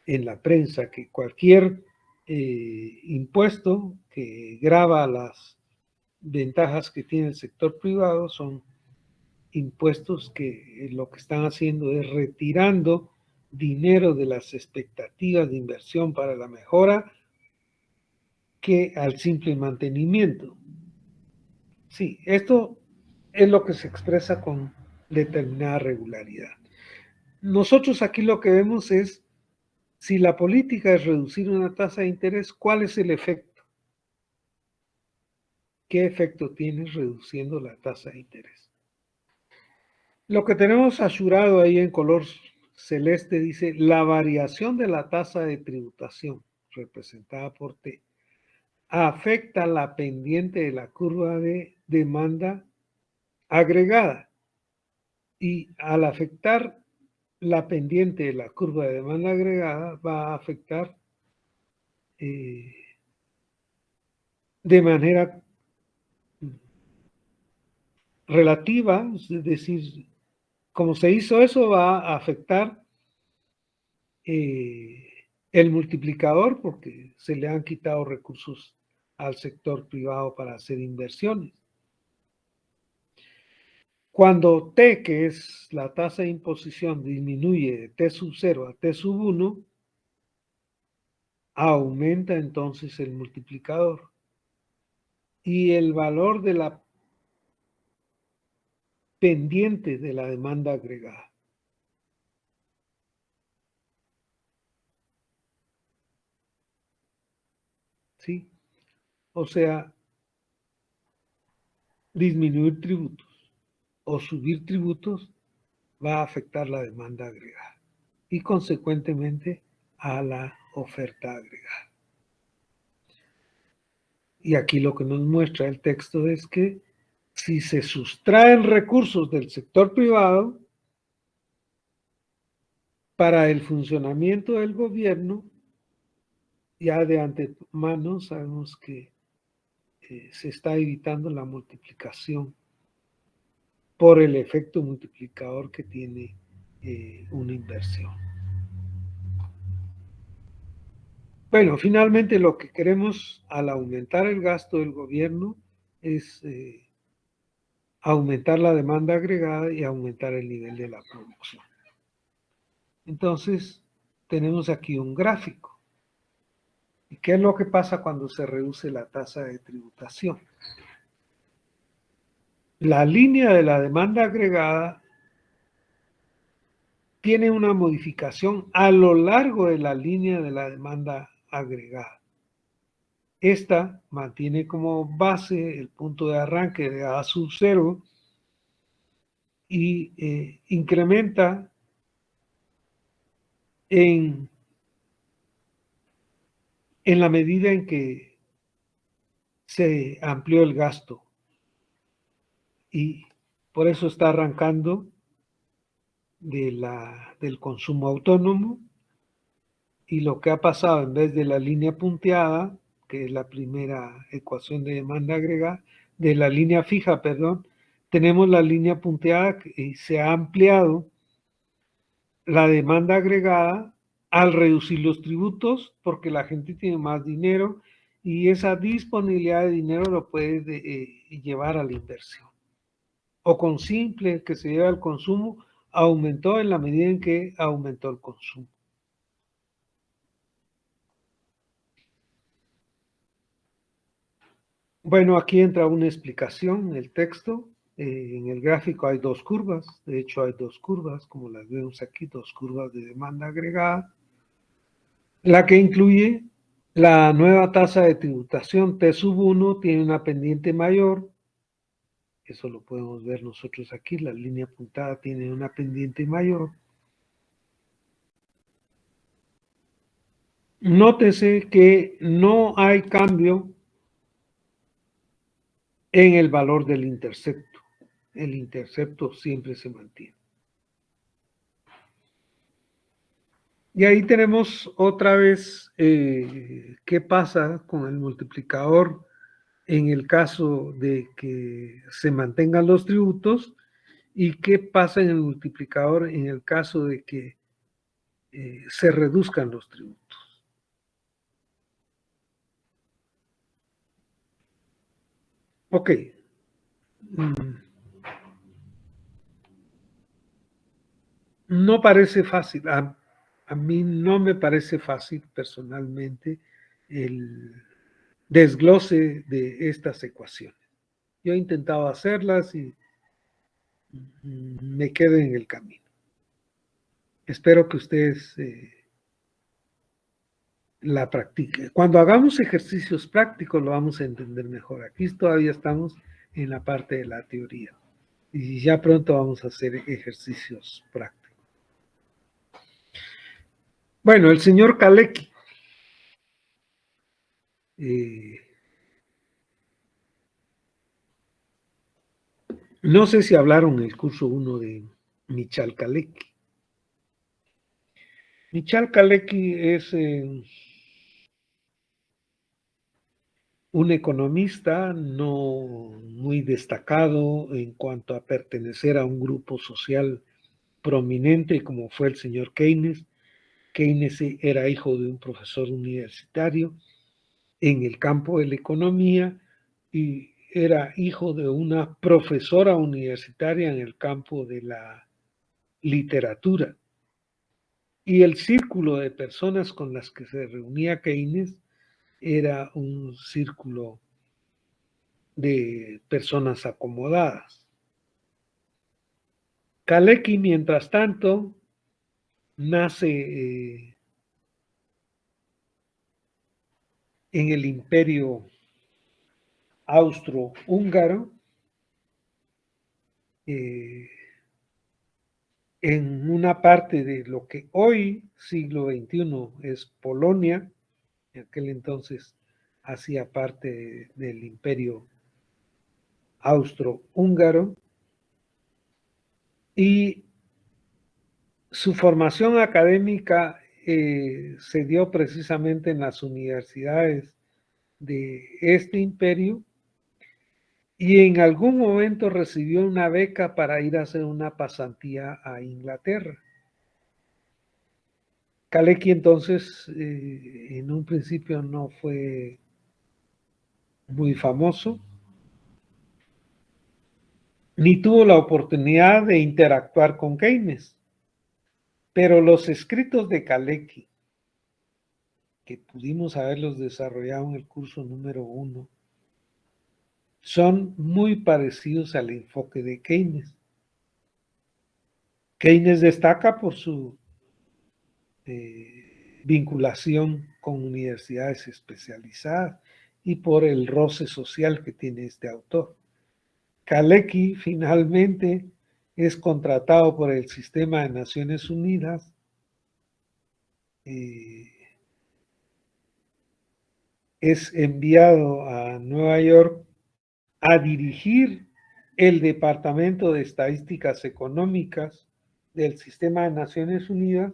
en la prensa que cualquier impuesto que grava las ventajas que tiene el sector privado son impuestos que lo que están haciendo es retirando dinero de las expectativas de inversión para la mejora que al simple mantenimiento. Sí, esto es lo que se expresa con determinada regularidad. Nosotros aquí lo que vemos es, si la política es reducir una tasa de interés, ¿cuál es el efecto? ¿Qué efecto tiene reduciendo la tasa de interés? Lo que tenemos asurado ahí en color celeste dice la variación de la tasa de tributación, representada por T, afecta la pendiente de la curva de demanda agregada. Y al afectar la pendiente de la curva de demanda agregada, va a afectar de manera relativa, es decir, como se hizo eso, va a afectar el multiplicador porque se le han quitado recursos al sector privado para hacer inversiones. Cuando T, que es la tasa de imposición, disminuye de T sub 0 a T sub 1, aumenta entonces el multiplicador. Y el valor de la pendiente de la demanda agregada. ¿Sí? O sea, disminuir tributos o subir tributos va a afectar la demanda agregada y consecuentemente a la oferta agregada. Y aquí lo que nos muestra el texto es que si se sustraen recursos del sector privado para el funcionamiento del gobierno, ya de antemano sabemos que se está evitando la multiplicación por el efecto multiplicador que tiene una inversión. Bueno, finalmente lo que queremos al aumentar el gasto del gobierno es aumentar la demanda agregada y aumentar el nivel de la producción. Entonces, tenemos aquí un gráfico. ¿Y qué es lo que pasa cuando se reduce la tasa de tributación? La línea de la demanda agregada tiene una modificación a lo largo de la línea de la demanda agregada. Esta mantiene como base el punto de arranque de A sub 0 y incrementa en la medida en que se amplió el gasto. Y por eso está arrancando del consumo autónomo. Y lo que ha pasado, en vez de la línea punteada, que es la primera ecuación de demanda agregada, de la línea fija, perdón, tenemos la línea punteada que se ha ampliado la demanda agregada al reducir los tributos porque la gente tiene más dinero y esa disponibilidad de dinero lo puede llevar a la inversión. O con simple que se lleva al consumo, aumentó en la medida en que aumentó el consumo. Bueno, aquí entra una explicación en el texto. En el gráfico hay dos curvas, de hecho hay dos curvas, como las vemos aquí, dos curvas de demanda agregada. La que incluye la nueva tasa de tributación T sub 1 tiene una pendiente mayor, eso lo podemos ver nosotros aquí, la línea puntada tiene una pendiente mayor. Nótese que no hay cambio en el valor del intercepto. El intercepto siempre se mantiene. Y ahí tenemos otra vez qué pasa con el multiplicador en el caso de que se mantengan los tributos y qué pasa en el multiplicador en el caso de que se reduzcan los tributos. Ok. No parece fácil. A mí no me parece fácil personalmente el desglose de estas ecuaciones. Yo he intentado hacerlas y me quedo en el camino. Espero que ustedes la practiquen. Cuando hagamos ejercicios prácticos lo vamos a entender mejor. Aquí todavía estamos en la parte de la teoría y ya pronto vamos a hacer ejercicios prácticos. Bueno, el señor Kalecki. No sé si hablaron en el curso 1 de Michal Kalecki. Michal Kalecki es un economista no muy destacado en cuanto a pertenecer a un grupo social prominente como fue el señor Keynes. Keynes era hijo de un profesor universitario en el campo de la economía y era hijo de una profesora universitaria en el campo de la literatura. Y el círculo de personas con las que se reunía Keynes era un círculo de personas acomodadas. Kalecki, mientras tanto, nace en el Imperio Austrohúngaro, en una parte de lo que hoy, siglo XXI, es Polonia. En aquel entonces hacía parte del Imperio Austrohúngaro, y su formación académica se dio precisamente en las universidades de este imperio, y en algún momento recibió una beca para ir a hacer una pasantía a Inglaterra. Kalecki entonces en un principio no fue muy famoso, ni tuvo la oportunidad de interactuar con Keynes, pero los escritos de Kalecki, que pudimos haberlos desarrollado en el curso número 1, son muy parecidos al enfoque de Keynes. Keynes destaca por su vinculación con universidades especializadas y por el roce social que tiene este autor. Kalecki finalmente es contratado por el sistema de Naciones Unidas es enviado a Nueva York a dirigir el Departamento de Estadísticas Económicas del Sistema de Naciones Unidas,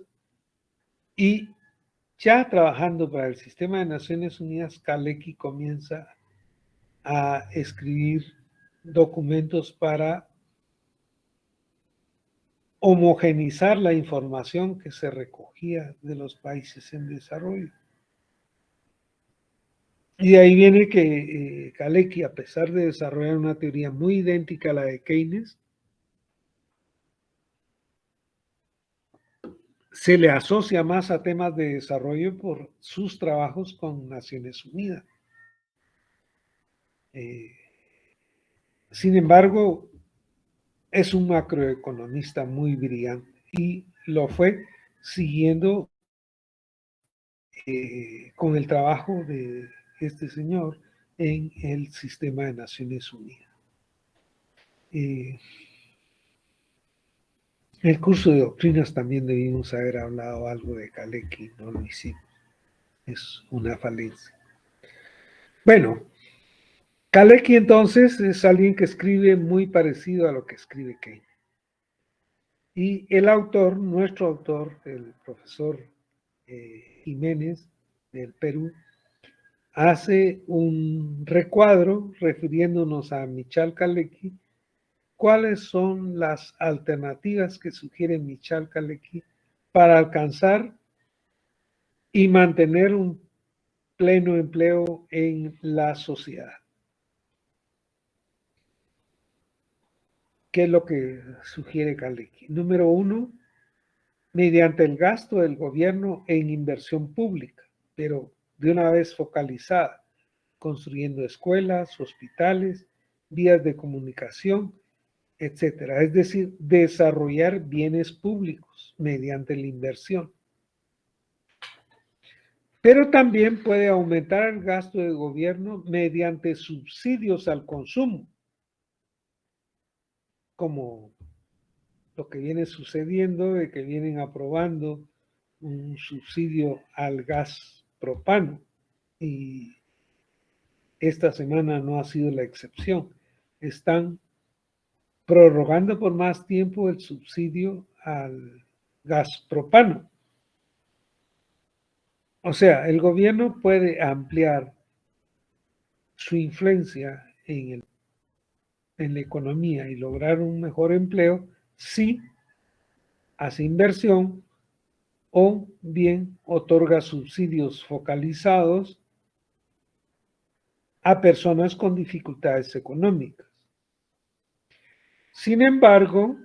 y ya trabajando para el Sistema de Naciones Unidas, Kalecki comienza a escribir documentos para homogenizar la información que se recogía de los países en desarrollo. Y de ahí viene que Kalecki, a pesar de desarrollar una teoría muy idéntica a la de Keynes, se le asocia más a temas de desarrollo por sus trabajos con Naciones Unidas. Sin embargo, es un macroeconomista muy brillante y lo fue siguiendo con el trabajo de este señor en el sistema de Naciones Unidas. En el curso de doctrinas también debimos haber hablado algo de Kalecki, no lo hicimos. Es una falencia. Bueno, Kalecki entonces es alguien que escribe muy parecido a lo que escribe Keynes. Y el autor, nuestro autor, el profesor Jiménez del Perú, hace un recuadro refiriéndonos a Michal Kalecki, cuáles son las alternativas que sugiere Michal Kalecki para alcanzar y mantener un pleno empleo en la sociedad. ¿Qué es lo que sugiere Kalecki? Número 1, mediante el gasto del gobierno en inversión pública, pero de una vez focalizada, construyendo escuelas, hospitales, vías de comunicación, etcétera. Es decir, desarrollar bienes públicos mediante la inversión. Pero también puede aumentar el gasto de gobierno mediante subsidios al consumo, como lo que viene sucediendo de que vienen aprobando un subsidio al gas propano y esta semana no ha sido la excepción. Están prorrogando por más tiempo el subsidio al gas propano. O sea, el gobierno puede ampliar su influencia en la economía y lograr un mejor empleo si hace inversión o bien otorga subsidios focalizados a personas con dificultades económicas. Sin embargo,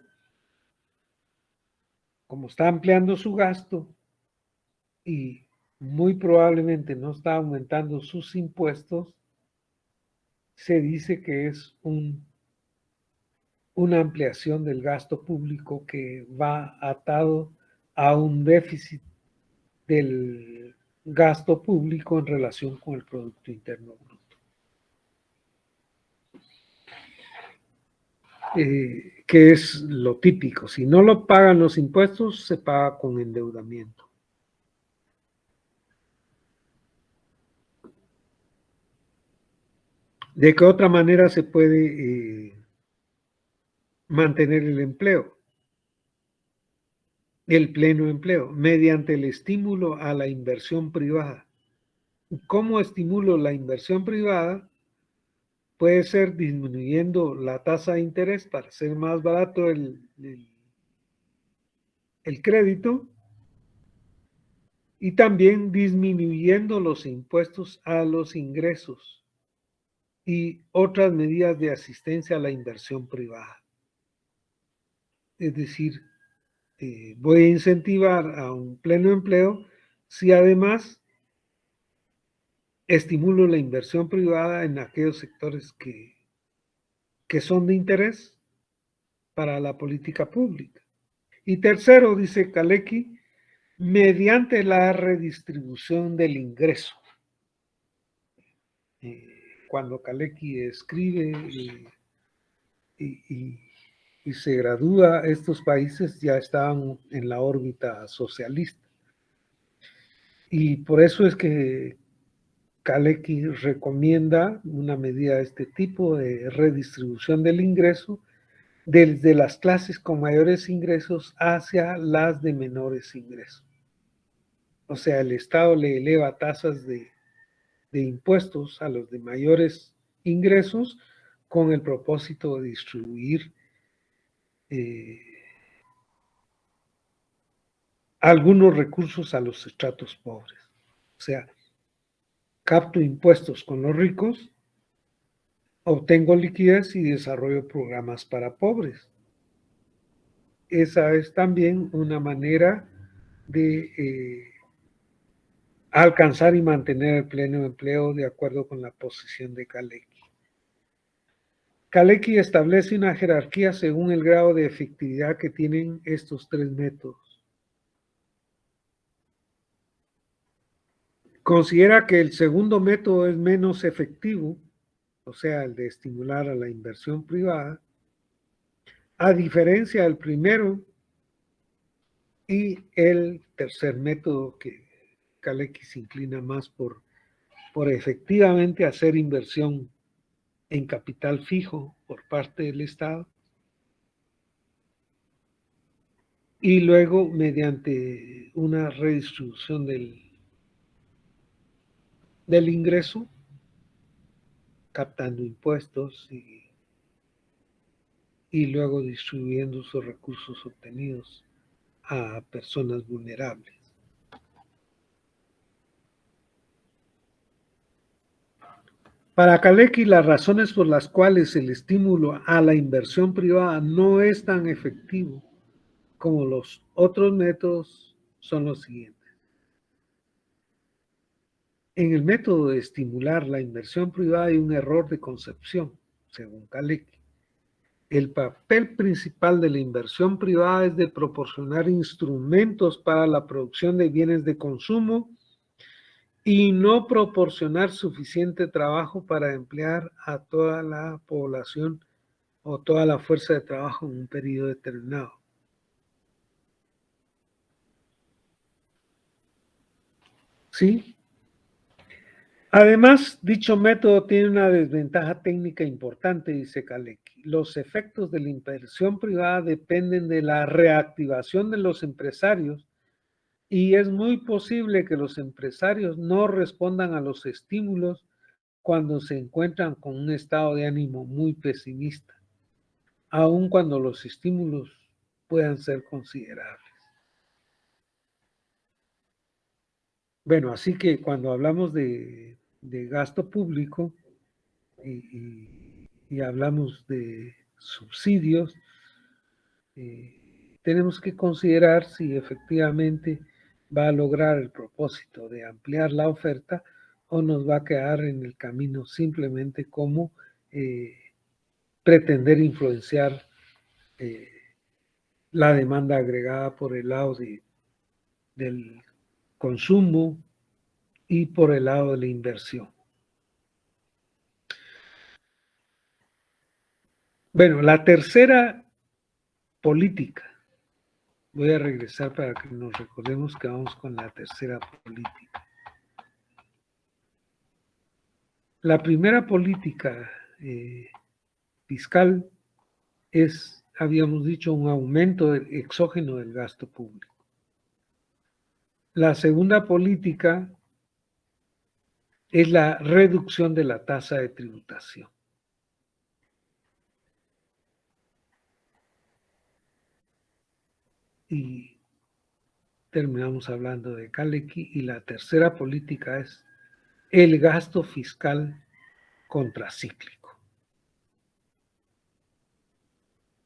como está ampliando su gasto y muy probablemente no está aumentando sus impuestos, se dice que es una ampliación del gasto público que va atado a un déficit del gasto público en relación con el Producto Interno Bruto. Que es lo típico. Si no lo pagan los impuestos, se paga con endeudamiento. ¿De qué otra manera se puede mantener el empleo? El pleno empleo, mediante el estímulo a la inversión privada. ¿Cómo estimulo la inversión privada? Puede ser disminuyendo la tasa de interés para hacer más barato el crédito y también disminuyendo los impuestos a los ingresos y otras medidas de asistencia a la inversión privada. Es decir, voy a incentivar a un pleno empleo si además estimulo la inversión privada en aquellos sectores que son de interés para la política pública. Y tercero, dice Kalecki, mediante la redistribución del ingreso. Cuando Kalecki escribe y se gradúa, estos países ya estaban en la órbita socialista. Y por eso es que Kalecki recomienda una medida de este tipo de redistribución del ingreso desde las clases con mayores ingresos hacia las de menores ingresos. O sea, el Estado le eleva tasas de impuestos a los de mayores ingresos con el propósito de distribuir algunos recursos a los estratos pobres. O sea, capto impuestos con los ricos, obtengo liquidez y desarrollo programas para pobres. Esa es también una manera de alcanzar y mantener el pleno empleo de acuerdo con la posición de Kalecki. Kalecki establece una jerarquía según el grado de efectividad que tienen estos tres métodos. Considera que el segundo método es menos efectivo, o sea, el de estimular a la inversión privada, a diferencia del primero y el tercer método que Kalecki se inclina más por efectivamente hacer inversión en capital fijo por parte del Estado y luego mediante una redistribución del ingreso, captando impuestos y luego distribuyendo sus recursos obtenidos a personas vulnerables. Para Kalecki, las razones por las cuales el estímulo a la inversión privada no es tan efectivo como los otros métodos son los siguientes. En el método de estimular la inversión privada hay un error de concepción, según Kalecki. El papel principal de la inversión privada es de proporcionar instrumentos para la producción de bienes de consumo y no proporcionar suficiente trabajo para emplear a toda la población o toda la fuerza de trabajo en un periodo determinado. ¿Sí? Además, dicho método tiene una desventaja técnica importante, dice Kalecki. Los efectos de la inversión privada dependen de la reactivación de los empresarios y es muy posible que los empresarios no respondan a los estímulos cuando se encuentran con un estado de ánimo muy pesimista, aun cuando los estímulos puedan ser considerables. Bueno, así que cuando hablamos de gasto público y hablamos de subsidios, tenemos que considerar si efectivamente va a lograr el propósito de ampliar la oferta o nos va a quedar en el camino simplemente como pretender influenciar eh, la demanda agregada por el lado del consumo y por el lado de la inversión. Bueno, la tercera política. Voy a regresar para que nos recordemos que vamos con la tercera política. La primera política fiscal es, habíamos dicho, un aumento exógeno del gasto público. La segunda política es la reducción de la tasa de tributación. Y terminamos hablando de Kalecki. Y la tercera política es el gasto fiscal contracíclico.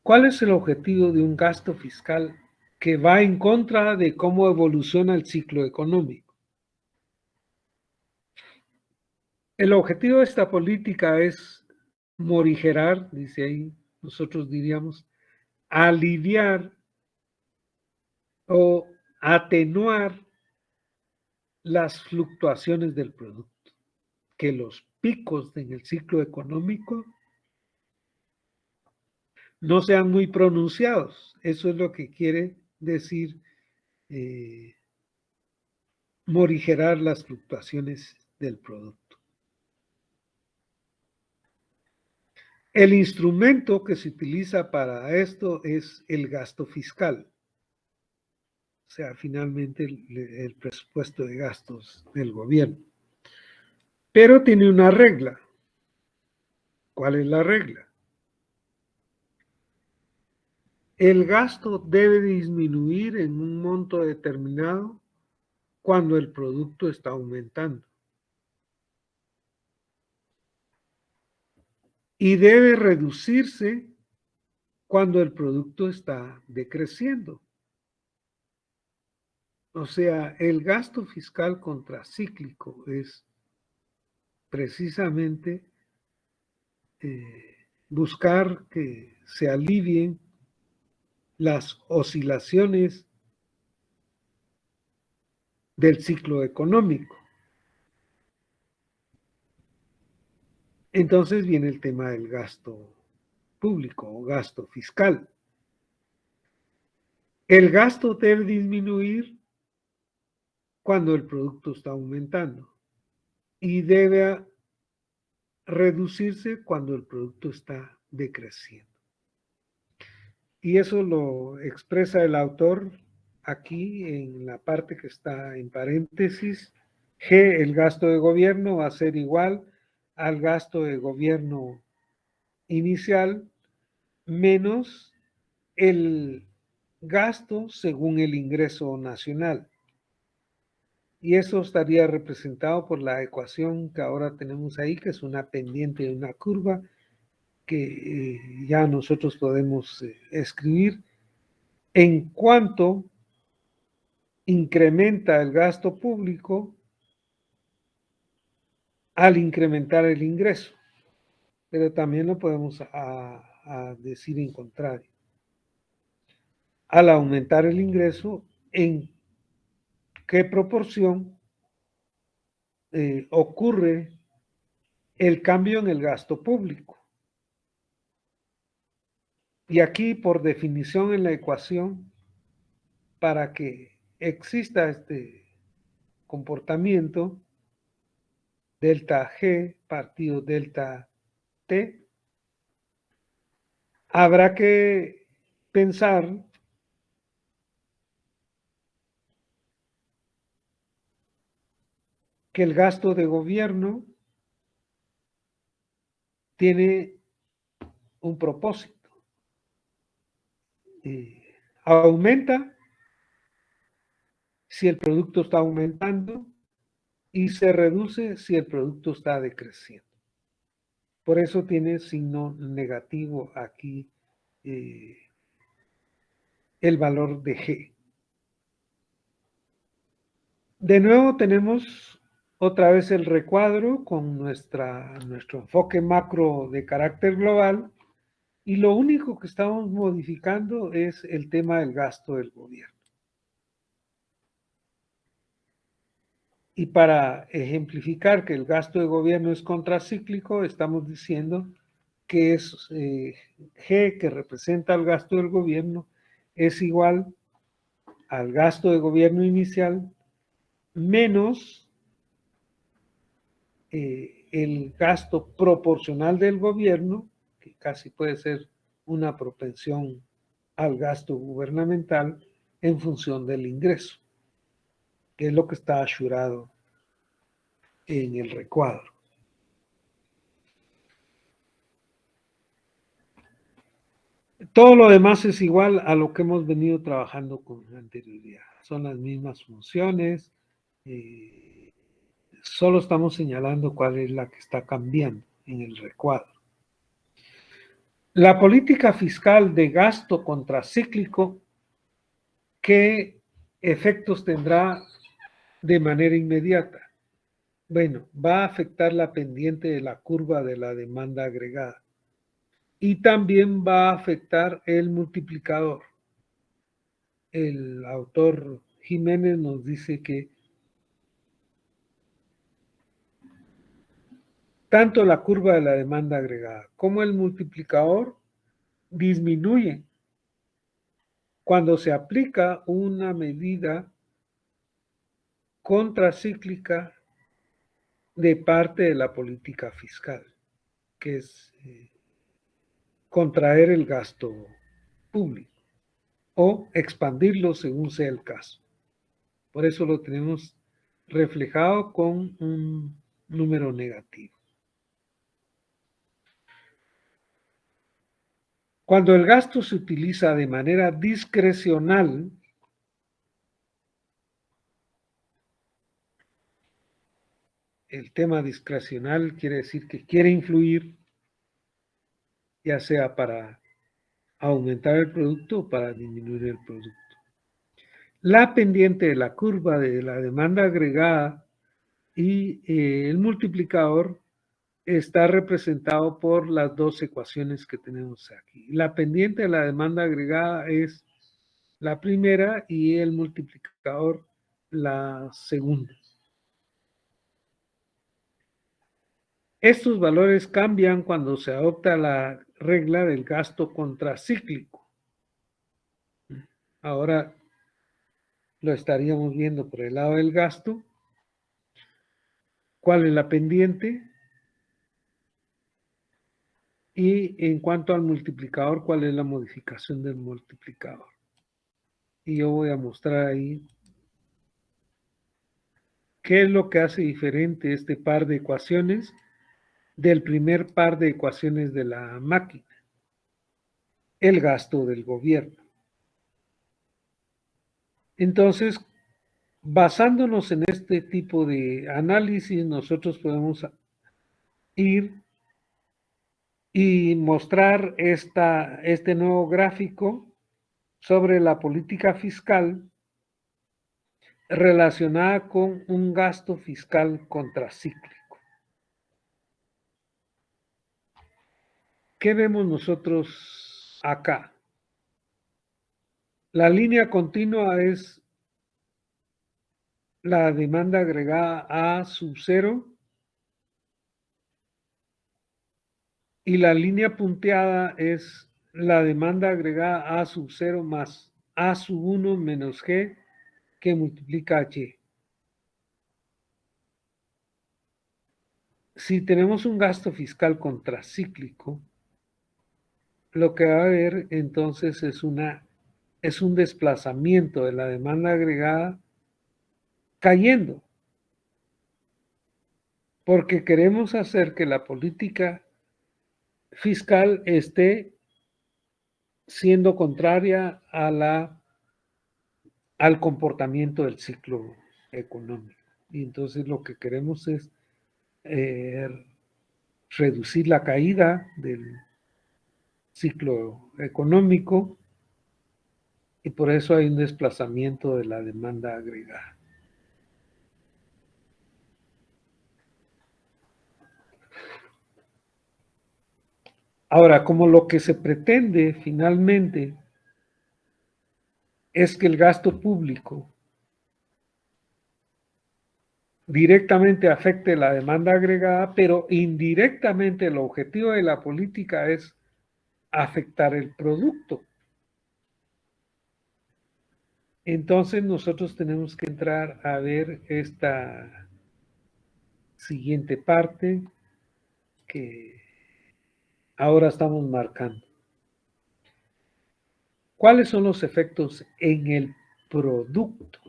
¿Cuál es el objetivo de un gasto fiscal que va en contra de cómo evoluciona el ciclo económico? El objetivo de esta política es morigerar, dice ahí, nosotros diríamos, aliviar o atenuar las fluctuaciones del producto, que los picos en el ciclo económico no sean muy pronunciados. Eso es lo que quiere decir morigerar las fluctuaciones del producto. El instrumento que se utiliza para esto es el gasto fiscal, o sea, finalmente el presupuesto de gastos del gobierno. Pero tiene una regla. ¿Cuál es la regla? El gasto debe disminuir en un monto determinado cuando el producto está aumentando. Y debe reducirse cuando el producto está decreciendo. O sea, el gasto fiscal contracíclico es precisamente buscar que se alivien las oscilaciones del ciclo económico. Entonces viene el tema del gasto público o gasto fiscal. El gasto debe disminuir cuando el producto está aumentando y debe reducirse cuando el producto está decreciendo. Y eso lo expresa el autor aquí en la parte que está en paréntesis. G, el gasto de gobierno va a ser igual al gasto de gobierno inicial menos el gasto según el ingreso nacional. Y eso estaría representado por la ecuación que ahora tenemos ahí, que es una pendiente de una curva que ya nosotros podemos escribir. En cuanto incrementa el gasto público al incrementar el ingreso, pero también lo podemos a decir en contrario. Al aumentar el ingreso, ¿en qué proporción ocurre el cambio en el gasto público? Y aquí, por definición en la ecuación, para que exista este comportamiento, delta G partido delta T, habrá que pensar que el gasto de gobierno tiene un propósito. Aumenta si el producto está aumentando y se reduce si el producto está decreciendo. Por eso tiene signo negativo aquí el valor de G. De nuevo tenemos otra vez el recuadro con nuestro enfoque macro de carácter global y lo único que estamos modificando es el tema del gasto del gobierno. Y para ejemplificar que el gasto de gobierno es contracíclico, estamos diciendo que es G, que representa el gasto del gobierno, es igual al gasto de gobierno inicial menos el gasto proporcional del gobierno, que casi puede ser una propensión al gasto gubernamental en función del ingreso, que es lo que está asurado en el recuadro. Todo lo demás es igual a lo que hemos venido trabajando con anterioridad. Son las mismas funciones, solo estamos señalando cuál es la que está cambiando en el recuadro. La política fiscal de gasto contracíclico, ¿qué efectos tendrá de manera inmediata? Bueno, va a afectar la pendiente de la curva de la demanda agregada y también va a afectar el multiplicador. El autor Jiménez nos dice que tanto la curva de la demanda agregada como el multiplicador disminuyen cuando se aplica una medida contracíclica de parte de la política fiscal, que es contraer el gasto público o expandirlo según sea el caso. Por eso lo tenemos reflejado con un número negativo. Cuando el gasto se utiliza de manera discrecional, el tema discrecional quiere decir que quiere influir, ya sea para aumentar el producto o para disminuir el producto. La pendiente de la curva de la demanda agregada y el multiplicador está representado por las dos ecuaciones que tenemos aquí. La pendiente de la demanda agregada es la primera y el multiplicador la segunda. Estos valores cambian cuando se adopta la regla del gasto contracíclico. Ahora lo estaríamos viendo por el lado del gasto. ¿Cuál es la pendiente? Y en cuanto al multiplicador, ¿cuál es la modificación del multiplicador? Y yo voy a mostrar ahí qué es lo que hace diferente este par de ecuaciones del primer par de ecuaciones de la máquina, el gasto del gobierno. Entonces, basándonos en este tipo de análisis, nosotros podemos ir y mostrar este nuevo gráfico sobre la política fiscal relacionada con un gasto fiscal contracíclico. ¿Qué vemos nosotros acá? La línea continua es la demanda agregada A sub 0 y la línea punteada es la demanda agregada A sub 0 más A sub 1 menos G que multiplica a Y. Si tenemos un gasto fiscal contracíclico, lo que va a haber entonces es un desplazamiento de la demanda agregada cayendo, porque queremos hacer que la política fiscal esté siendo contraria al comportamiento del ciclo económico. Y entonces lo que queremos es eh, reducir la caída del ciclo económico y por eso hay un desplazamiento de la demanda agregada. Ahora, como lo que se pretende finalmente es que el gasto público directamente afecte la demanda agregada, pero indirectamente el objetivo de la política es afectar el producto. Entonces nosotros tenemos que entrar a ver esta siguiente parte que ahora estamos marcando. ¿Cuáles son los efectos en el producto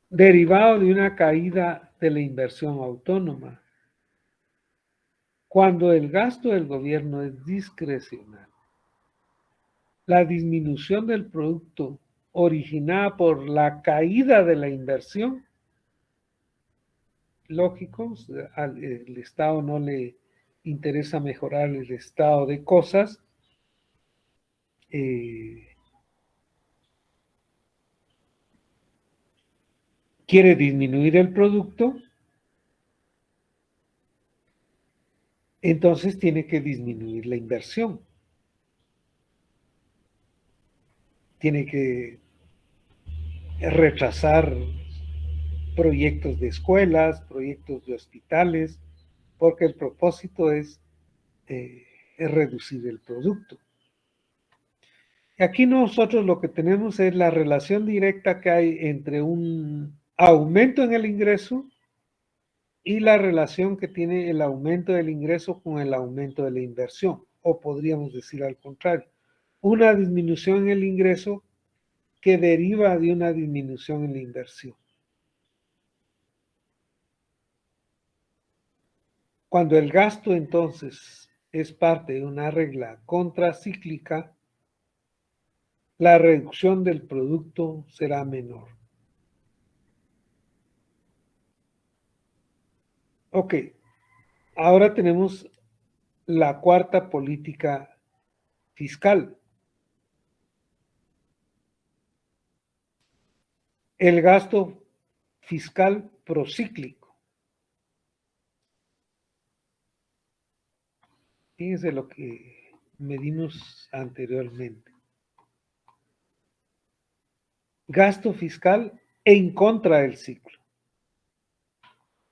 derivado de una caída de la inversión autónoma? Cuando el gasto del gobierno es discrecional, la disminución del producto originada por la caída de la inversión, lógico, al Estado no le interesa mejorar el estado de cosas, quiere disminuir el producto, entonces tiene que disminuir la inversión. Tiene que retrasar proyectos de escuelas, proyectos de hospitales, porque el propósito es reducir el producto. Y aquí nosotros lo que tenemos es la relación directa que hay entre un aumento en el ingreso y la relación que tiene el aumento del ingreso con el aumento de la inversión, o podríamos decir al contrario, una disminución en el ingreso que deriva de una disminución en la inversión. Cuando el gasto entonces es parte de una regla contracíclica, la reducción del producto será menor. Ok, ahora tenemos la cuarta política fiscal. El gasto fiscal procíclico. Fíjense lo que medimos anteriormente. Gasto fiscal en contra del ciclo.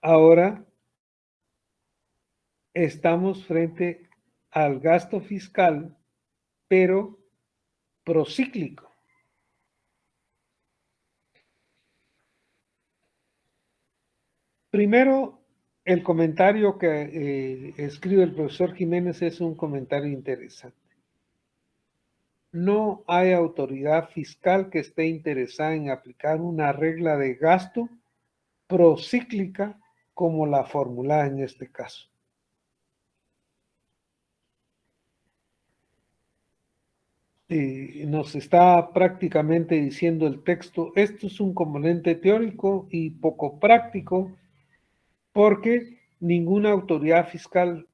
Ahora estamos frente al gasto fiscal, pero procíclico. Primero, el comentario que escribe el profesor Jiménez es un comentario interesante. No hay autoridad fiscal que esté interesada en aplicar una regla de gasto procíclica como la formulada en este caso. nos está prácticamente diciendo el texto, esto es un componente teórico y poco práctico, porque ninguna autoridad fiscal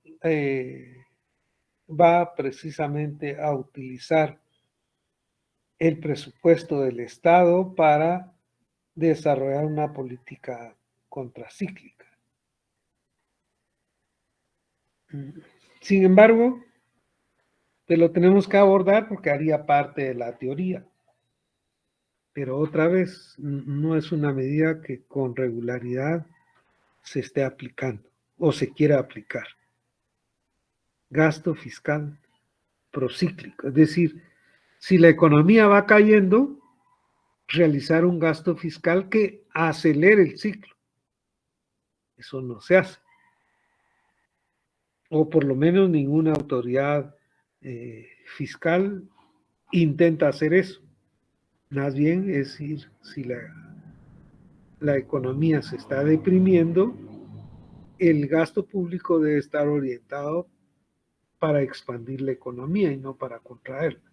va precisamente a utilizar el presupuesto del Estado para desarrollar una política contracíclica. Sin embargo, te lo tenemos que abordar porque haría parte de la teoría. Pero otra vez, no es una medida que con regularidad se esté aplicando o se quiera aplicar. Gasto fiscal procíclico, es decir, si la economía va cayendo, realizar un gasto fiscal que acelere el ciclo. Eso no se hace. O por lo menos ninguna autoridad fiscal intenta hacer eso. Más bien es decir, si la economía se está deprimiendo, el gasto público debe estar orientado para expandir la economía y no para contraerla.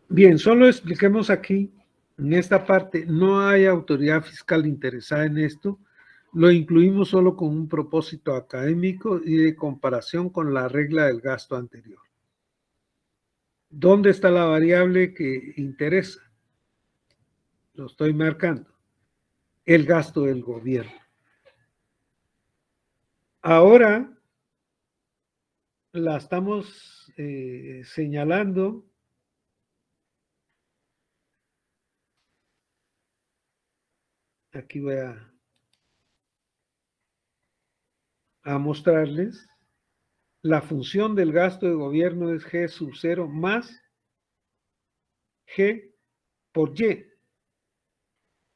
Bien, solo expliquemos aquí, en esta parte, no hay autoridad fiscal interesada en esto, lo incluimos solo con un propósito académico y de comparación con la regla del gasto anterior. ¿Dónde está la variable que interesa? Lo estoy marcando. El gasto del gobierno. Ahora la estamos señalando aquí voy a mostrarles. La función del gasto de gobierno es G sub 0 más G por Y,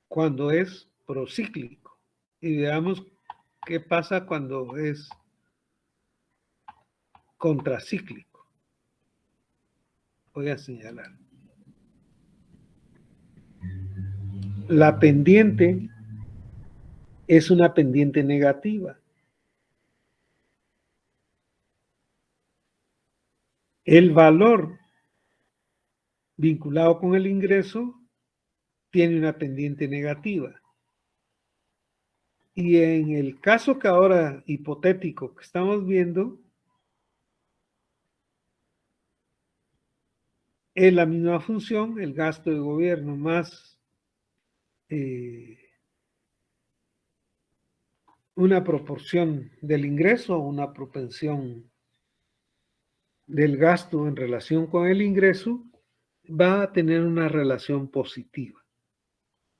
cuando es procíclico. Y veamos qué pasa cuando es contracíclico. Voy a señalar. La pendiente es una pendiente negativa. El valor vinculado con el ingreso tiene una pendiente negativa. Y en el caso que ahora hipotético que estamos viendo, es la misma función, el gasto de gobierno más una proporción del ingreso, una propensión del gasto en relación con el ingreso, va a tener una relación positiva.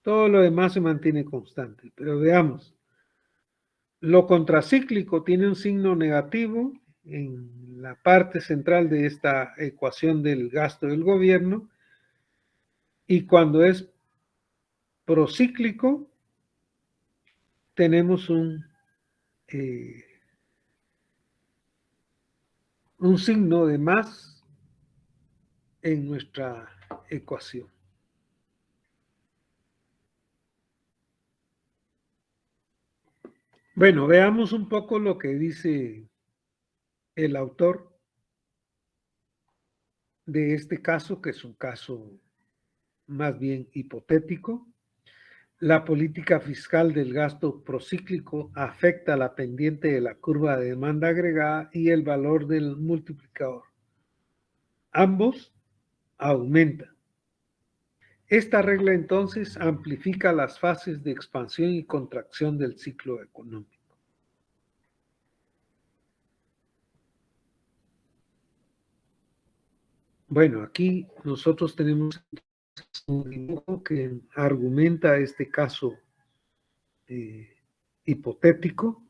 Todo lo demás se mantiene constante, pero veamos. Lo contracíclico tiene un signo negativo en la parte central de esta ecuación del gasto del gobierno, y cuando es procíclico tenemos un signo de más en nuestra ecuación. Bueno, veamos un poco lo que dice el autor de este caso, que es un caso más bien hipotético. La política fiscal del gasto procíclico afecta la pendiente de la curva de demanda agregada y el valor del multiplicador. Ambos aumentan. Esta regla entonces amplifica las fases de expansión y contracción del ciclo económico. Bueno, aquí nosotros tenemos un dibujo que argumenta este caso hipotético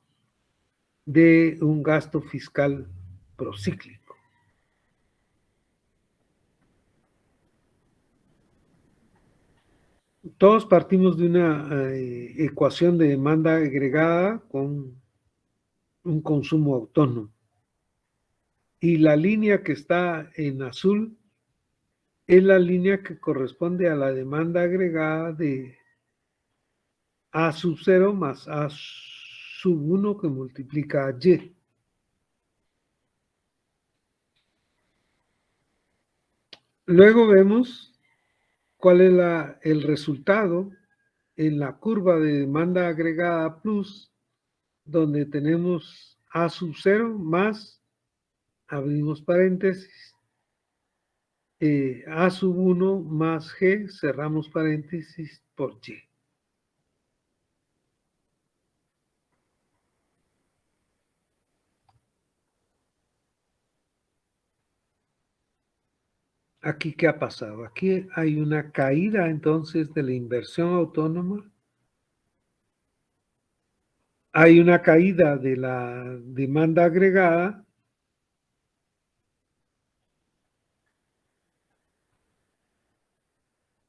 de un gasto fiscal procíclico. Todos partimos de una ecuación de demanda agregada con un consumo autónomo. Y la línea que está en azul es la línea que corresponde a la demanda agregada de A sub 0 más A sub 1 que multiplica a Y. Luego vemos cuál es el resultado en la curva de demanda agregada plus, donde tenemos A sub 0 más, abrimos paréntesis, A sub 1 más G, cerramos paréntesis, por Y. Aquí, ¿qué ha pasado? Aquí hay una caída entonces de la inversión autónoma, hay una caída de la demanda agregada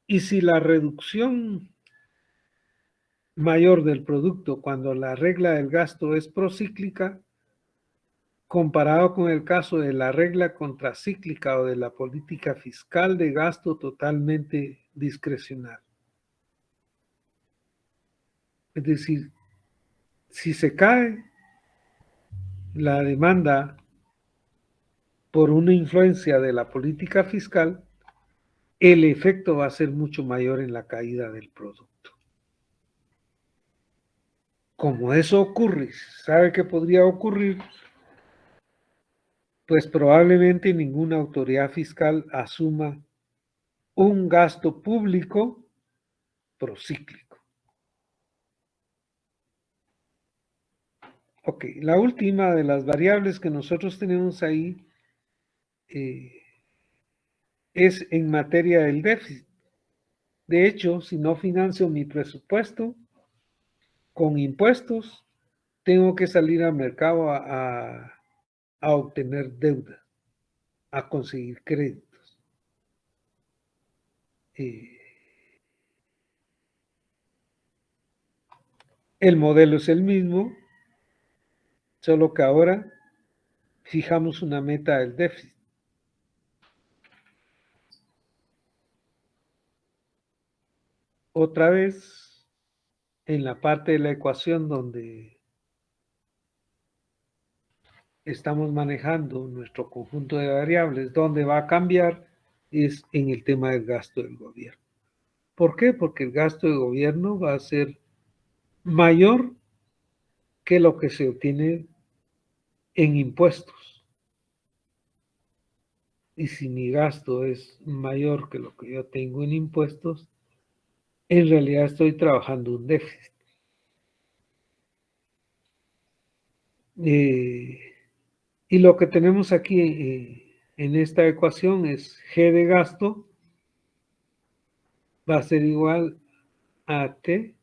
y si la reducción mayor del producto cuando la regla del gasto es procíclica, comparado con el caso de la regla contracíclica o de la política fiscal de gasto totalmente discrecional. Es decir, si se cae la demanda por una influencia de la política fiscal, el efecto va a ser mucho mayor en la caída del producto. Como eso ocurre, ¿sabe qué podría ocurrir? Pues probablemente ninguna autoridad fiscal asuma un gasto público procíclico. Ok, la última de las variables que nosotros tenemos ahí es en materia del déficit. De hecho, si no financio mi presupuesto con impuestos, tengo que salir al mercado a obtener deuda, a conseguir créditos. El modelo es el mismo, solo que ahora fijamos una meta del déficit. Otra vez, en la parte de la ecuación donde estamos manejando nuestro conjunto de variables, donde va a cambiar es en el tema del gasto del gobierno. ¿Por qué? Porque el gasto del gobierno va a ser mayor que lo que se obtiene en impuestos. Y si mi gasto es mayor que lo que yo tengo en impuestos, en realidad estoy trabajando un déficit. Y lo que tenemos aquí en esta ecuación es G de gasto va a ser igual a T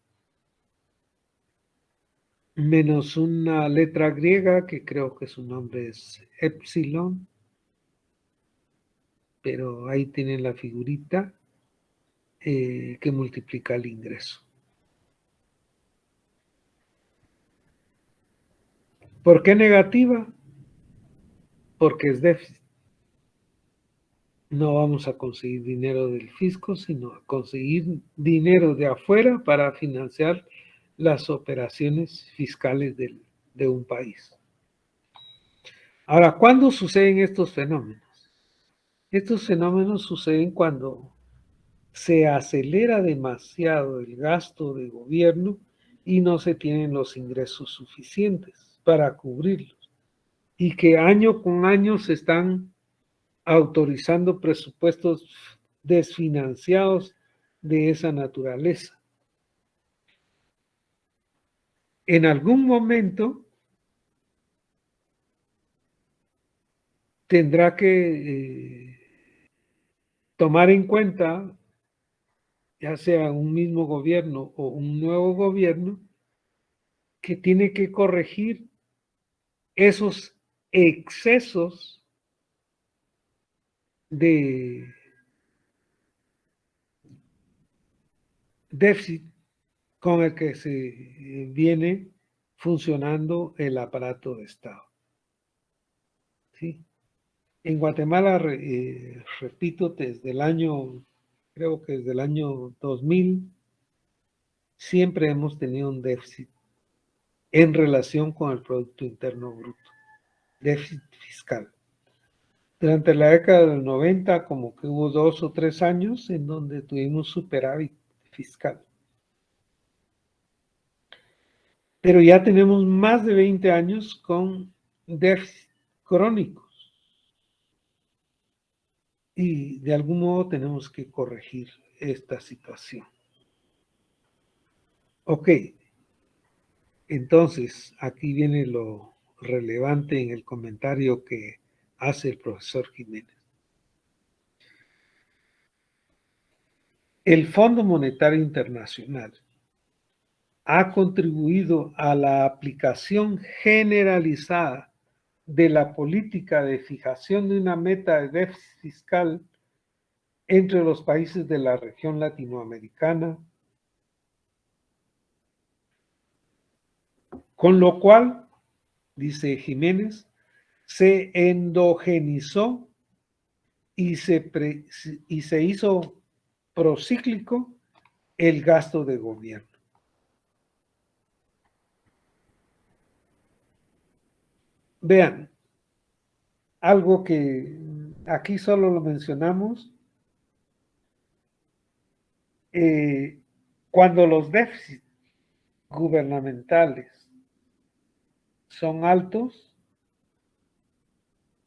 menos una letra griega que creo que su nombre es epsilon, pero ahí tienen la figurita que multiplica el ingreso. ¿Por qué negativa? Porque es déficit. No vamos a conseguir dinero del fisco, sino a conseguir dinero de afuera para financiar las operaciones fiscales de un país. Ahora, ¿cuándo suceden estos fenómenos? Estos fenómenos suceden cuando se acelera demasiado el gasto de gobierno y no se tienen los ingresos suficientes para cubrirlos. Y que año con año se están autorizando presupuestos desfinanciados de esa naturaleza. En algún momento tendrá que tomar en cuenta, ya sea un mismo gobierno o un nuevo gobierno, que tiene que corregir esos excesos de déficit con el que se viene funcionando el aparato de Estado. ¿Sí? En Guatemala, repito, desde el año, creo que desde el año 2000, siempre hemos tenido un déficit en relación con el Producto Interno Bruto, déficit fiscal. Durante la década del 90, como que hubo 2 o 3 años en donde tuvimos superávit fiscal. Pero ya tenemos más de 20 años con déficit crónicos y de algún modo tenemos que corregir esta situación. Ok, entonces aquí viene lo relevante en el comentario que hace el profesor Jiménez. El Fondo Monetario Internacional ha contribuido a la aplicación generalizada de la política de fijación de una meta de déficit fiscal entre los países de la región latinoamericana, con lo cual, dice Jiménez, se endogenizó y se hizo procíclico el gasto de gobierno. Vean, algo que aquí solo lo mencionamos, cuando los déficits gubernamentales son altos,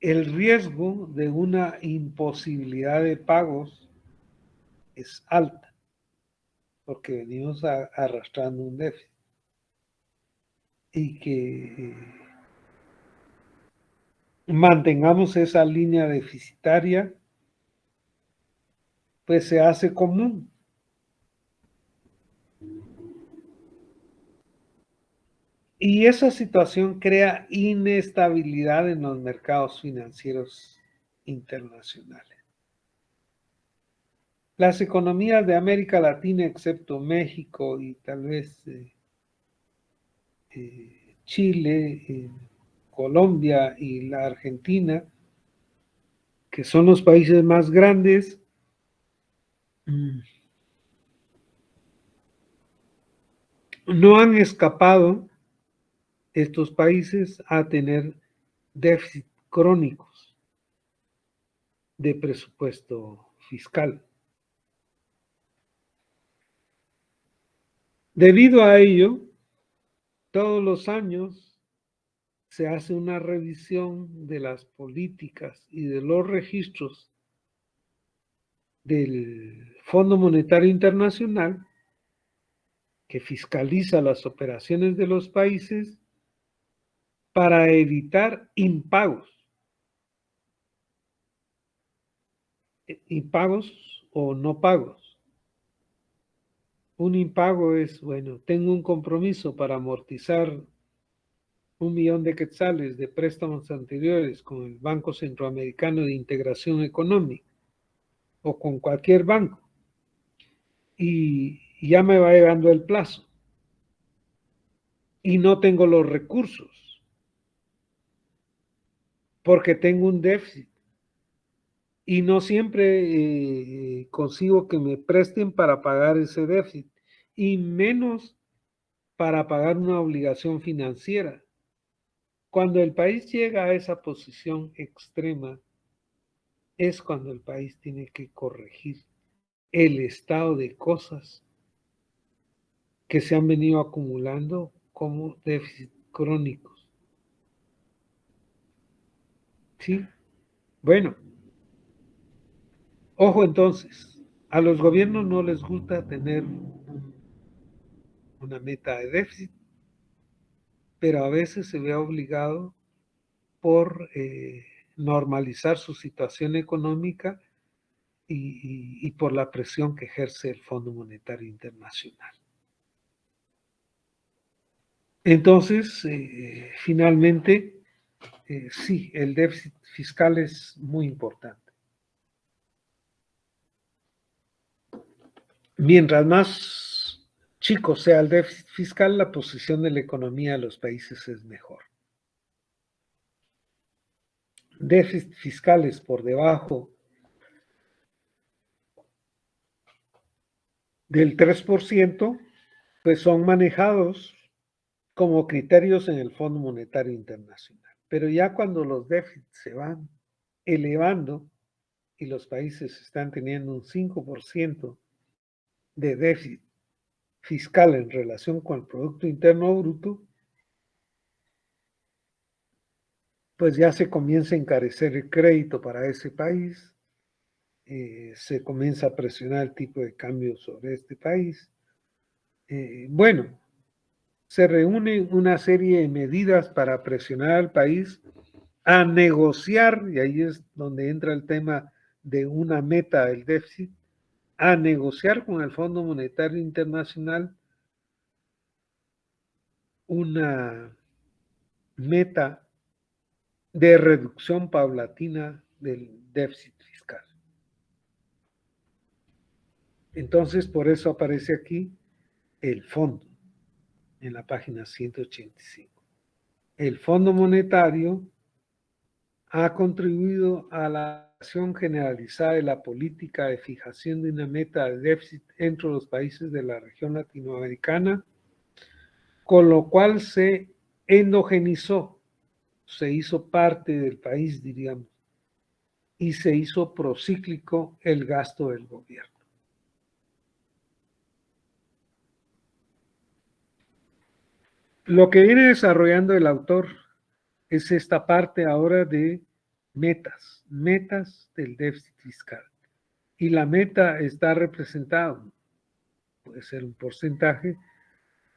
el riesgo de una imposibilidad de pagos es alta, porque venimos arrastrando un déficit. Y que mantengamos esa línea deficitaria, pues se hace común. Y esa situación crea inestabilidad en los mercados financieros internacionales. Las economías de América Latina, excepto México y tal vez Chile, Colombia y la Argentina, que son los países más grandes, no han escapado estos países a tener déficit crónicos de presupuesto fiscal. Debido a ello, todos los años se hace una revisión de las políticas y de los registros del Fondo Monetario Internacional, que fiscaliza las operaciones de los países para evitar impagos. Impagos o no pagos. Un impago es, bueno, tengo un compromiso para amortizar 1.000.000 de quetzales de préstamos anteriores con el Banco Centroamericano de Integración Económica o con cualquier banco y ya me va llegando el plazo y no tengo los recursos porque tengo un déficit y no siempre consigo que me presten para pagar ese déficit y menos para pagar una obligación financiera. Cuando el país llega a esa posición extrema, es cuando el país tiene que corregir el estado de cosas que se han venido acumulando como déficit crónicos. ¿Sí? Bueno, ojo entonces, a los gobiernos no les gusta tener una meta de déficit, pero a veces se ve obligado por normalizar su situación económica y por la presión que ejerce el Fondo Monetario Internacional. Entonces, finalmente, sí, el déficit fiscal es muy importante. Mientras más chico sea el déficit fiscal, la posición de la economía de los países es mejor. Déficit fiscales por debajo del 3%, pues son manejados como criterios en el Fondo Monetario Internacional. Pero ya cuando los déficits se van elevando y los países están teniendo un 5% de déficit fiscal en relación con el Producto Interno Bruto, pues ya se comienza a encarecer el crédito para ese país, se comienza a presionar el tipo de cambio sobre este país. Bueno, se reúnen una serie de medidas para presionar al país a negociar, y ahí es donde entra el tema de una meta del déficit, a negociar con el Fondo Monetario Internacional una meta de reducción paulatina del déficit fiscal. Entonces, por eso aparece aquí el fondo en la página 185. El Fondo Monetario ha contribuido a la acción generalizada de la política de fijación de una meta de déficit entre los países de la región latinoamericana, con lo cual se endogenizó, se hizo parte del país, diríamos, y se hizo procíclico el gasto del gobierno. Lo que viene desarrollando el autor es esta parte ahora de metas del déficit fiscal. Y la meta está representada, puede ser un porcentaje,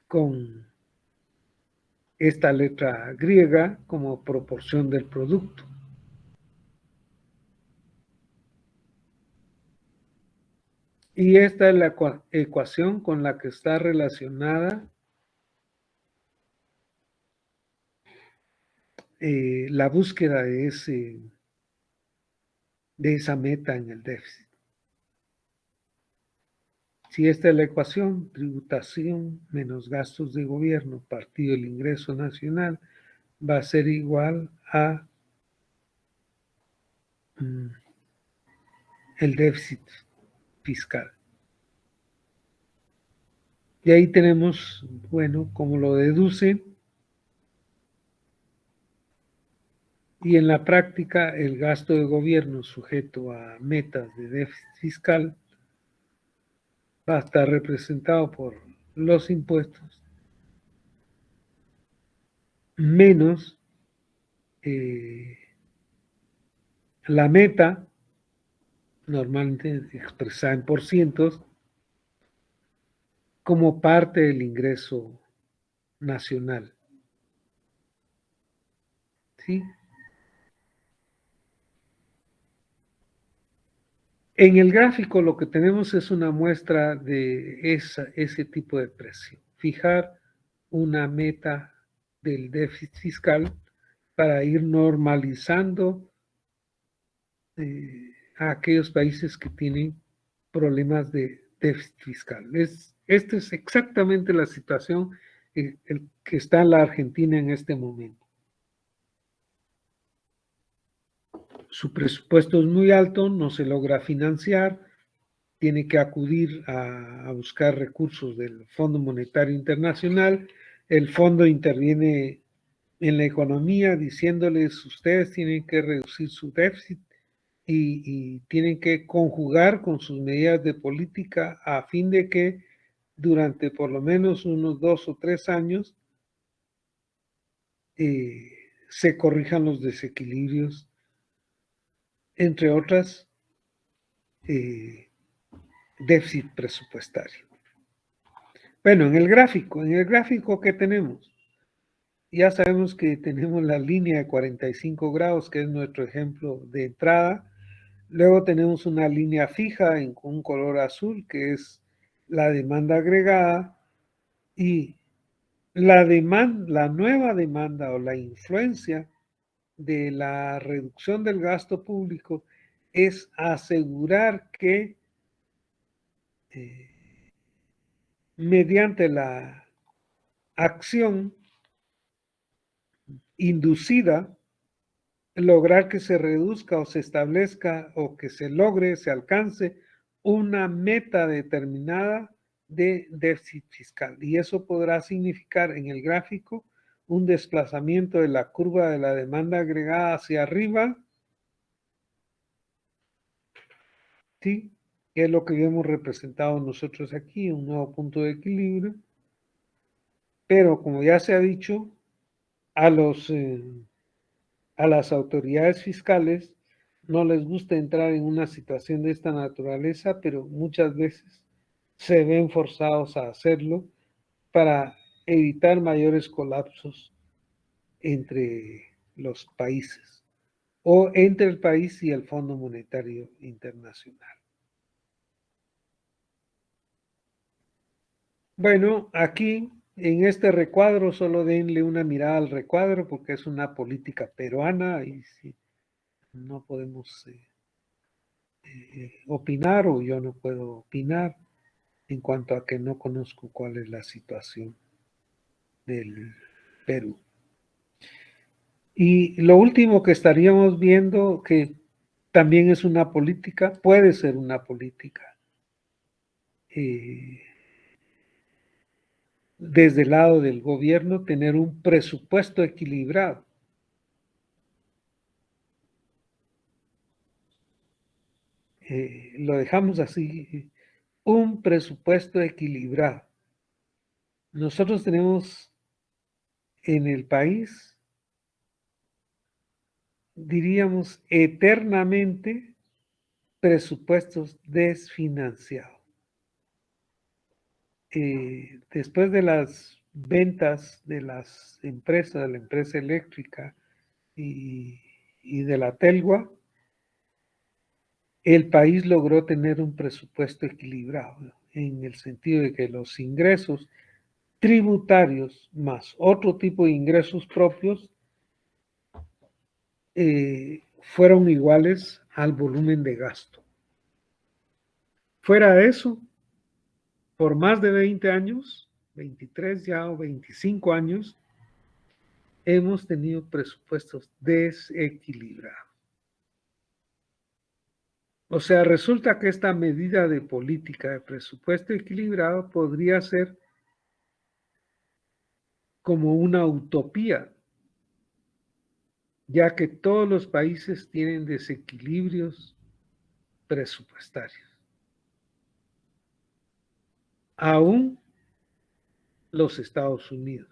con esta letra griega como proporción del producto. Y esta es la ecuación con la que está relacionada la búsqueda de esa meta en el déficit. Si esta es la ecuación, tributación menos gastos de gobierno partido el ingreso nacional va a ser igual a el déficit fiscal. Y ahí tenemos, bueno, como lo deduce, y en la práctica el gasto de gobierno sujeto a metas de déficit fiscal va a estar representado por los impuestos menos la meta, normalmente expresada en porcientos, como parte del ingreso nacional. ¿Sí? En el gráfico lo que tenemos es una muestra de ese tipo de precio. Fijar una meta del déficit fiscal para ir normalizando a aquellos países que tienen problemas de déficit fiscal. Esta es exactamente la situación el que está la Argentina en este momento. Su presupuesto es muy alto, no se logra financiar, tiene que acudir a buscar recursos del Fondo Monetario Internacional. El fondo interviene en la economía diciéndoles ustedes tienen que reducir su déficit y tienen que conjugar con sus medidas de política a fin de que durante por lo menos unos 2 o 3 años se corrijan los desequilibrios, entre otras, déficit presupuestario. Bueno, en el gráfico que tenemos, ya sabemos que tenemos la línea de 45 grados, que es nuestro ejemplo de entrada. Luego tenemos una línea fija en un color azul, que es la demanda agregada, y la nueva demanda o la influencia de la reducción del gasto público es asegurar que mediante la acción inducida, lograr que se reduzca o se establezca o que se logre, se alcance una meta determinada de déficit fiscal. Y eso podrá significar en el gráfico un desplazamiento de la curva de la demanda agregada hacia arriba ¿sí? Que es lo que hemos representado nosotros aquí, un nuevo punto de equilibrio. Pero como ya se ha dicho, a las autoridades fiscales no les gusta entrar en una situación de esta naturaleza, pero muchas veces se ven forzados a hacerlo para evitar mayores colapsos entre los países o entre el país y el Fondo Monetario Internacional. Bueno, aquí en este recuadro solo denle una mirada al recuadro porque es una política peruana y si no podemos opinar o yo no puedo opinar en cuanto a que no conozco cuál es la situación del Perú. Y lo último que estaríamos viendo, que también es una política, puede ser una política, desde el lado del gobierno, tener un presupuesto equilibrado. Lo dejamos así, un presupuesto equilibrado. Nosotros tenemos en el país, diríamos, eternamente presupuestos desfinanciados. Después de las ventas de las empresas, de la empresa eléctrica y de la Telgua, el país logró tener un presupuesto equilibrado, en el sentido de que los ingresos tributarios más otro tipo de ingresos propios fueron iguales al volumen de gasto. Fuera de eso, por más de 20 años, 23 ya o 25 años, hemos tenido presupuestos desequilibrados. O sea, resulta que esta medida de política de presupuesto equilibrado podría ser como una utopía, ya que todos los países tienen desequilibrios presupuestarios. Aún los Estados Unidos.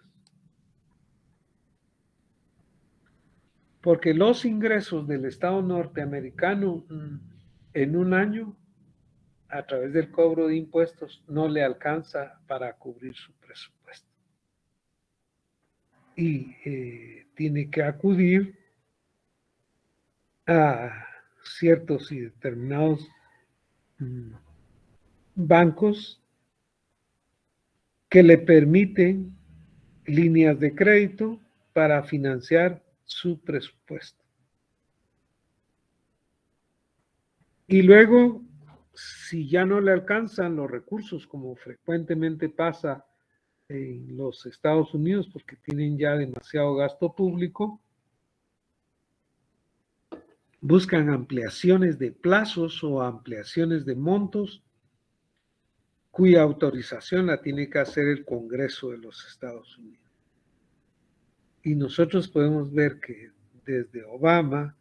Porque los ingresos del Estado norteamericano en un año, a través del cobro de impuestos, no le alcanza para cubrir su presupuesto. Y tiene que acudir a ciertos y determinados bancos que le permiten líneas de crédito para financiar su presupuesto. Y luego, si ya no le alcanzan los recursos, como frecuentemente pasa en los Estados Unidos, porque tienen ya demasiado gasto público, buscan ampliaciones de plazos o ampliaciones de montos, cuya autorización la tiene que hacer el Congreso de los Estados Unidos. Y nosotros podemos ver que desde Obama,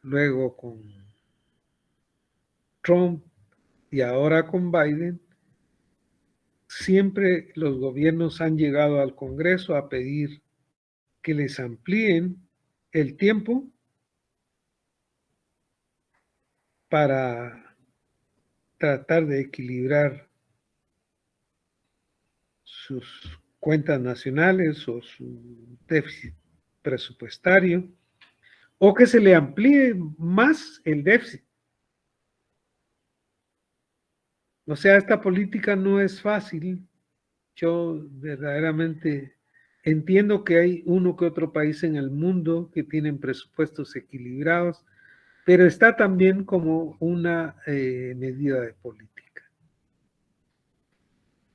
luego con Trump y ahora con Biden, siempre los gobiernos han llegado al Congreso a pedir que les amplíen el tiempo para tratar de equilibrar sus cuentas nacionales o su déficit presupuestario, o que se le amplíe más el déficit. O sea, esta política no es fácil. Yo verdaderamente entiendo que hay uno que otro país en el mundo que tienen presupuestos equilibrados, pero está también como una medida de política.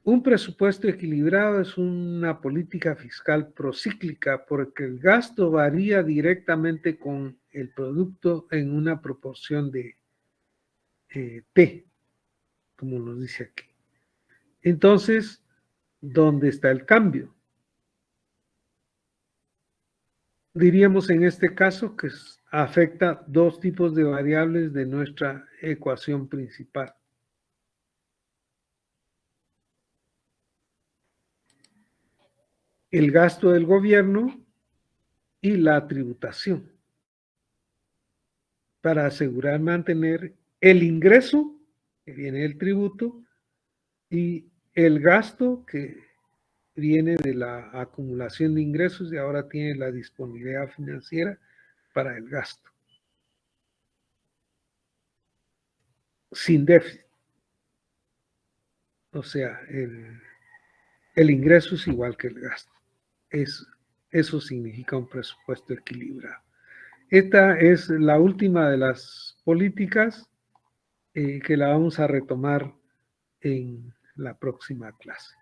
Un presupuesto equilibrado es una política fiscal procíclica porque el gasto varía directamente con el producto en una proporción de T, como nos dice aquí. Entonces, ¿dónde está el cambio? Diríamos en este caso que afecta dos tipos de variables de nuestra ecuación principal. El gasto del gobierno y la tributación, para asegurar mantener el ingreso, que viene del tributo, y el gasto, que viene de la acumulación de ingresos y ahora tiene la disponibilidad financiera para el gasto, sin déficit. O sea, el ingreso es igual que el gasto. Eso significa un presupuesto equilibrado. Esta es la última de las políticas que la vamos a retomar en la próxima clase.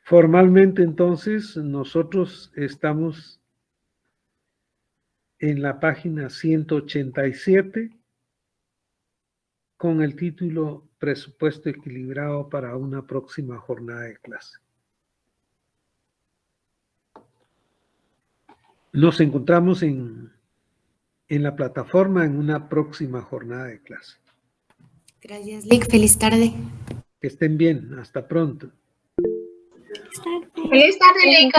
Formalmente, entonces, nosotros estamos en la página 187 con el título Presupuesto equilibrado para una próxima jornada de clase. Nos encontramos en la plataforma en una próxima jornada de clase. Gracias, Lick. Feliz tarde. Que estén bien. Hasta pronto. Feliz tarde, Lick.